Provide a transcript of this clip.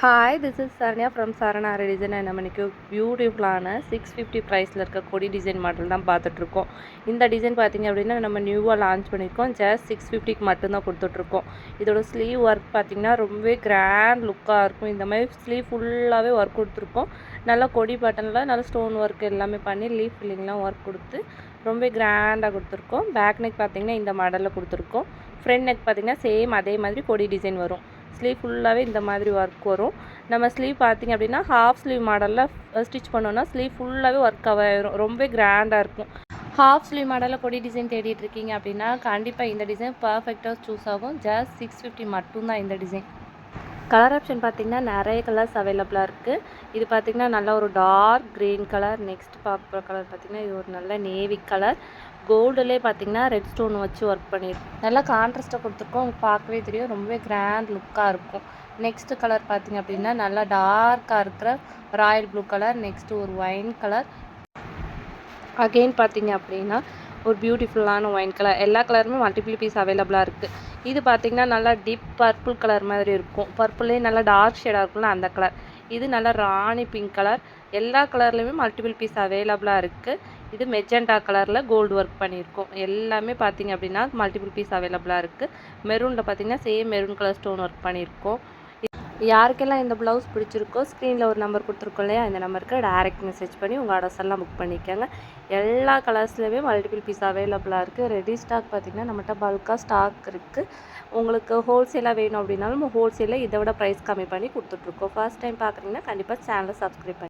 Hi, this is Saranya from சரணா design. நம்ம இன்றைக்கி பியூட்டிஃபுல்லான 650 ப்ரைஸில் இருக்க கொடி டிசைன் மாடல் தான் பார்த்துட்ருக்கோம். இந்த டிசைன் பார்த்திங்க அப்படின்னா நம்ம நியூவாக லான்ச் பண்ணியிருக்கோம். ஜஸ்ட் 650க்கு மட்டும்தான் கொடுத்துட்ருக்கோம். இதோட ஸ்லீவ் ஒர்க் பார்த்திங்கன்னா ரொம்பவே கிராண்ட் லுக்காக இருக்கும். இந்த மாதிரி ஸ்லீவ் ஃபுல்லாகவே ஒர்க் கொடுத்துருக்கோம். நல்லா கொடி பட்டனில் நல்லா ஸ்டோன் ஒர்க் எல்லாமே பண்ணி லீஃப் ஃபில்லிங்லாம் ஒர்க் கொடுத்து ரொம்ப கிராண்டாக கொடுத்துருக்கோம். பேக் நெக் பார்த்திங்கன்னா இந்த மாடலில் கொடுத்துருக்கோம். ஃப்ரண்ட் நெக் பார்த்திங்கன்னா சேம் அதே மாதிரி கொடி டிசைன் வரும். ஸ்லீவ் ஃபுல்லாகவே இந்த மாதிரி ஒர்க் வரும். நம்ம ஸ்லீவ் பார்த்திங்க அப்படின்னா ஹாஃப் ஸ்லீவ் மாடலில் ஸ்டிச் பண்ணோன்னா ஸ்லீவ் ஃபுல்லாகவே ஒர்க் ஆகிரும். ரொம்ப கிராண்டாக இருக்கும். ஹாஃப் ஸ்லீவ் மாடலில் கொடி டிசைன் தேடிட்டு இருக்கீங்க அப்படின்னா கண்டிப்பாக இந்த டிசைன் பர்ஃபெக்டாக சூஸ் ஆகும். ஜஸ்ட் 650 மட்டும்தான் இந்த டிசைன். கலர் ஆப்ஷன் பார்த்திங்கன்னா நிறைய கலர்ஸ் அவைலபிளாக இருக்குது. இது பார்த்திங்கன்னா நல்லா ஒரு டார்க் க்ரீன் கலர். நெக்ஸ்ட் பார்க்குற கலர் பார்த்திங்கன்னா இது ஒரு நல்ல நேவி கலர். கோல்டுலேயே பார்த்திங்கன்னா ரெட் ஸ்டோன் வச்சு ஒர்க் பண்ணியிருக்கோம். நல்லா கான்ட்ராஸ்ட்டாக கொடுத்துருக்கோம். உங்களுக்கு பார்க்கவே தெரியும், ரொம்பவே கிராண்ட் லுக்காக இருக்கும். நெக்ஸ்ட்டு கலர் பார்த்திங்க அப்படின்னா நல்லா டார்க்காக இருக்கிற ராயல் ப்ளூ கலர். நெக்ஸ்ட்டு ஒரு ஒயின் கலர். அகெயின் பார்த்திங்க அப்படின்னா ஒரு பியூட்டிஃபுல்லான ஒயின் கலர். எல்லா கலருமே மல்டிபிள் பீஸ் அவைலபிளாக இருக்குது. இது பார்த்திங்கன்னா நல்லா டீப் பர்பிள் கலர் மாதிரி இருக்கும். பர்பிளே நல்லா டார்க் ஷேடாக இருக்கும்ல அந்த கலர். இது நல்லா ராணி பிங்க் கலர். எல்லா கலர்லேயுமே மல்டிபிள் பீஸ் அவைலபிளாக இருக்குது. இது மெஜெண்டா கலரில் கோல்டு ஒர்க் பண்ணியிருக்கோம். எல்லாமே பார்த்திங்க அப்படின்னா மல்டிபிள் பீஸ் அவைலபிளாக இருக்குது. மெரூனில் பார்த்திங்கன்னா same maroon colour stone work பண்ணியிருக்கோம். யாருக்கெல்லாம் இந்த ப்ளவுஸ் பிடிச்சிருக்கோ ஸ்க்ரீனில் ஒரு நம்பர் கொடுத்துருக்கோம் இல்லையா, இந்த நம்பருக்கு டைரக்ட் மெசேஜ் பண்ணி உங்கள் ஆர்டர்ஸ் எல்லாம் புக் பண்ணிக்கோங்க. எல்லா கலர்ஸ்லேயுமே மல்டிபிள் பீஸ் அவைலபிளாக இருக்குது. ரெடி ஸ்டாக் பார்த்திங்கன்னா நம்மகிட்ட பல்காக ஸ்டாக் இருக்குது. உங்களுக்கு ஹோல்சேலாக வேணும் அப்படின்னாலும் ஹோல்சேலில் இதை விட ப்ரைஸ் கம்மி பண்ணி கொடுத்துட்ருக்கோம். ஃபர்ஸ்ட் டைம் பார்க்குறீங்கன்னா கண்டிப்பாக சேனலை சப்ஸ்கிரைப் பண்ணி